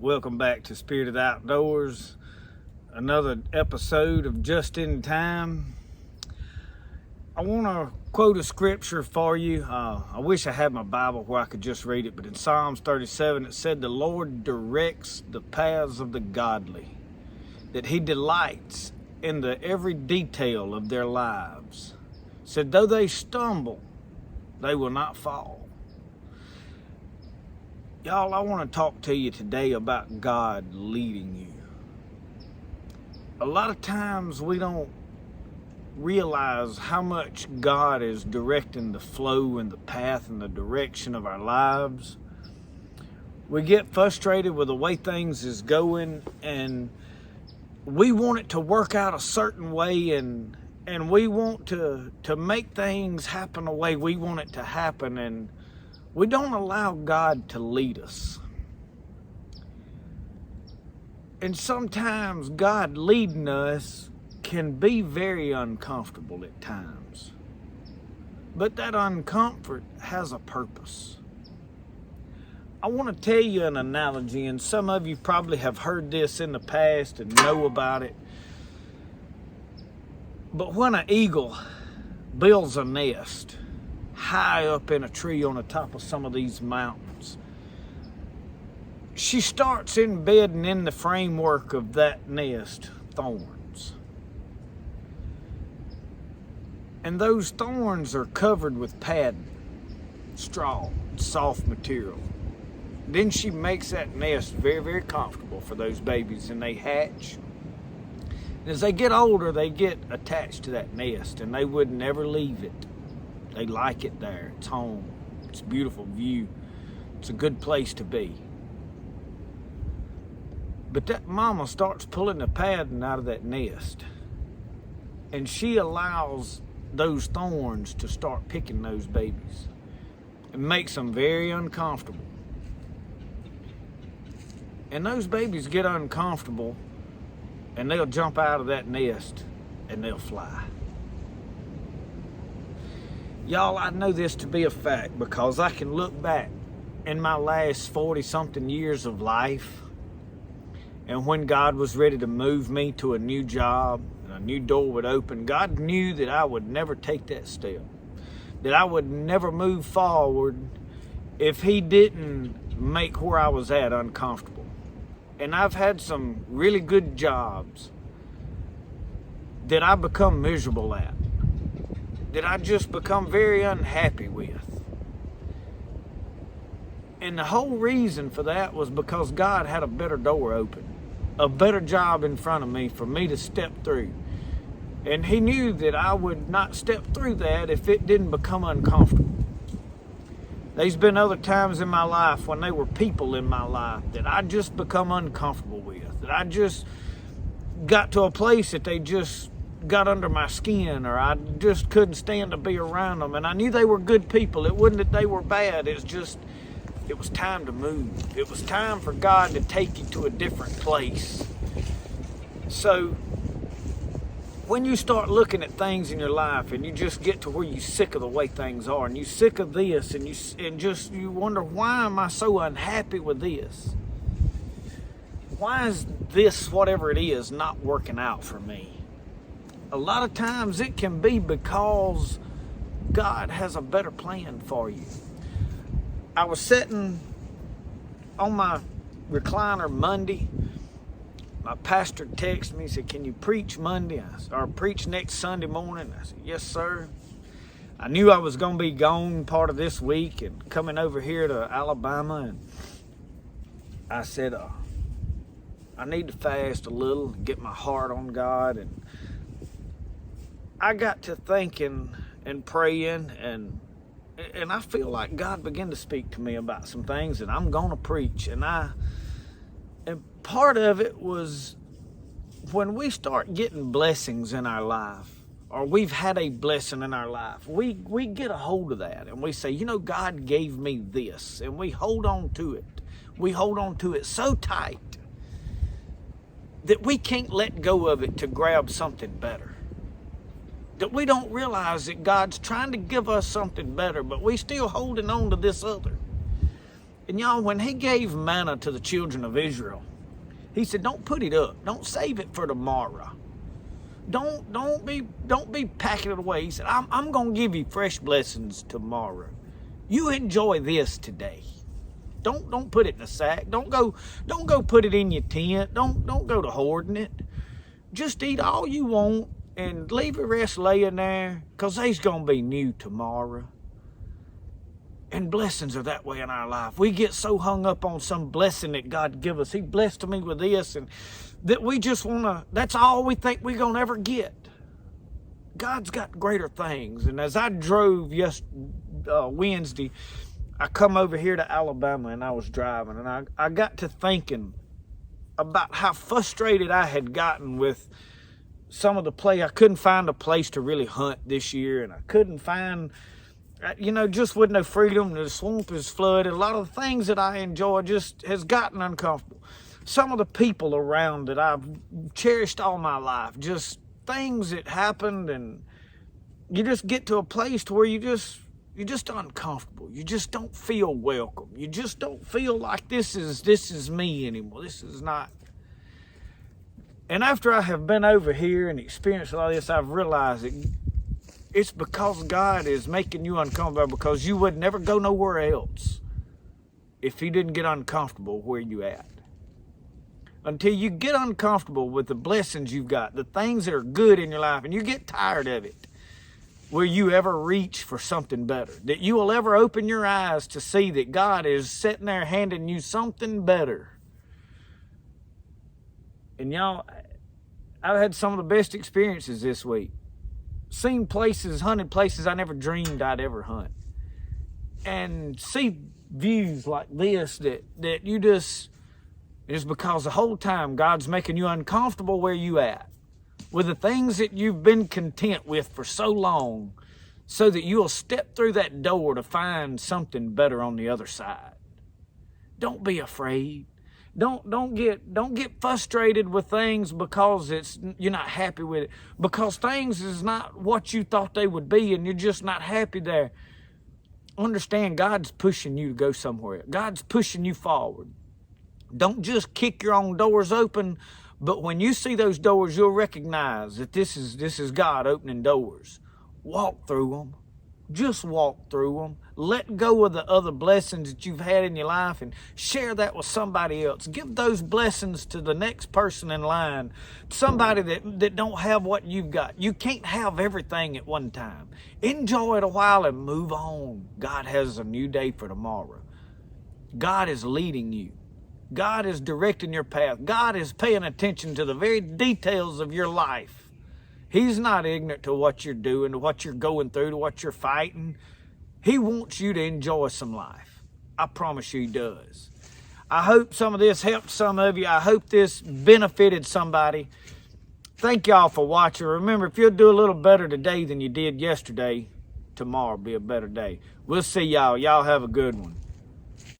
Welcome back to Spirited Outdoors. Another episode of Just in Time. I want to quote a scripture for you. I wish I had my Bible where I could just read it, but in Psalms 37 it said, "The Lord directs the paths of the godly, that He delights in the every detail of their lives. Said, though they stumble, they will not fall." Y'all, I want to talk to you today about God leading you. A lot of times we don't realize how much God is directing the flow and the path and the direction of our lives. We get frustrated with the way things is going, and we want it to work out a certain way, and we want to make things happen the way we want it to happen, and we don't allow God to lead us. And sometimes God leading us can be very uncomfortable at times. But that uncomfort has a purpose. I want to tell you an analogy, and some of you probably have heard this in the past and know about it. But when an eagle builds a nest high up in a tree on the top of some of these mountains, she starts embedding in the framework of that nest thorns. And those thorns are covered with padding, straw, soft material. Then she makes that nest very, very comfortable for those babies, and they hatch. And as they get older, they get attached to that nest, and they would never leave it. They like it there. It's home. It's a beautiful view. It's a good place to be. But that mama starts pulling the padding out of that nest, and she allows those thorns to start picking those babies. It makes them very uncomfortable. And those babies get uncomfortable, and they'll jump out of that nest and they'll fly. Y'all, I know this to be a fact because I can look back in my last 40-something years of life, and when God was ready to move me to a new job and a new door would open, God knew that I would never take that step, that I would never move forward if He didn't make where I was at uncomfortable. And I've had some really good jobs that I become miserable at, that I just become very unhappy with. And the whole reason for that was because God had a better door open, a better job in front of me for me to step through. And He knew that I would not step through that if it didn't become uncomfortable. There's been other times in my life when there were people in my life that I just become uncomfortable with, that I just got to a place that they just got under my skin, or I just couldn't stand to be around them. And I knew they were good people. It wasn't that they were bad. It's just, it was time to move. It was time for God to take you to a different place. So when you start looking at things in your life and you just get to where you're sick of the way things are, and you're sick of this, and you wonder, why am I so unhappy with this? Why is this, whatever it is, not working out for me? A lot of times it can be because God has a better plan for you. I was sitting on my recliner Monday. My pastor texted me, said, "Can you preach Monday?" Or preach next Sunday morning? I said, "Yes, sir." I knew I was going to be gone part of this week and coming over here to Alabama. And I said, I need to fast a little and get my heart on God. And I got to thinking and praying, and I feel like God began to speak to me about some things that I'm going to preach. And part of it was when we start getting blessings in our life, or we've had a blessing in our life, we get a hold of that and we say, you know, God gave me this, and we hold on to it. We hold on to it so tight that we can't let go of it to grab something better. That we don't realize that God's trying to give us something better, but we still holding on to this other. And y'all, when he gave manna to the children of Israel, he said, don't put it up. Don't save it for tomorrow. Don't be packing it away. He said, I'm gonna give you fresh blessings tomorrow. You enjoy this today. Don't put it in a sack. Don't go put it in your tent. Don't go to hoarding it. Just eat all you want and leave the rest laying there, because they's gonna be new tomorrow. And blessings are that way in our life. We get so hung up on some blessing that God give us. He blessed me with this, and that we just that's all we think we're gonna ever get. God's got greater things. And as I drove Wednesday, I come over here to Alabama, and I was driving, and I got to thinking about how frustrated I had gotten with some of the play. I couldn't find a place to really hunt this year, and I couldn't find, just with no freedom. The swamp is flooded. A lot of the things that I enjoy just has gotten uncomfortable. Some of the people around that I've cherished all my life, just things that happened, and you just get to a place to where you're just uncomfortable. You just don't feel welcome. You just don't feel like this is me anymore. This is not. And after I have been over here and experienced all this, I've realized that it's because God is making you uncomfortable, because you would never go nowhere else if he didn't get uncomfortable where you at. Until you get uncomfortable with the blessings you've got, the things that are good in your life, and you get tired of it, will you ever reach for something better? That you will ever open your eyes to see that God is sitting there handing you something better. And y'all, I've had some of the best experiences this week. Seen places, hunted places I never dreamed I'd ever hunt. And see views like this that you just, it's because the whole time God's making you uncomfortable where you at, with the things that you've been content with for so long, so that you'll step through that door to find something better on the other side. Don't be afraid. Don't get frustrated with things because you're not happy with it. Because things is not what you thought they would be, and you're just not happy there. Understand, God's pushing you to go somewhere. God's pushing you forward. Don't just kick your own doors open, but when you see those doors, you'll recognize that this is God opening doors. Walk through them. Just walk through them. Let go of the other blessings that you've had in your life and share that with somebody else. Give those blessings to the next person in line, somebody that don't have what you've got. You can't have everything at one time. Enjoy it a while and move on. God has a new day for tomorrow. God is leading you. God is directing your path. God is paying attention to the very details of your life. He's not ignorant to what you're doing, to what you're going through, to what you're fighting. He wants you to enjoy some life. I promise you he does. I hope some of this helped some of you. I hope this benefited somebody. Thank y'all for watching. Remember, if you'll do a little better today than you did yesterday, tomorrow will be a better day. We'll see y'all. Y'all have a good one.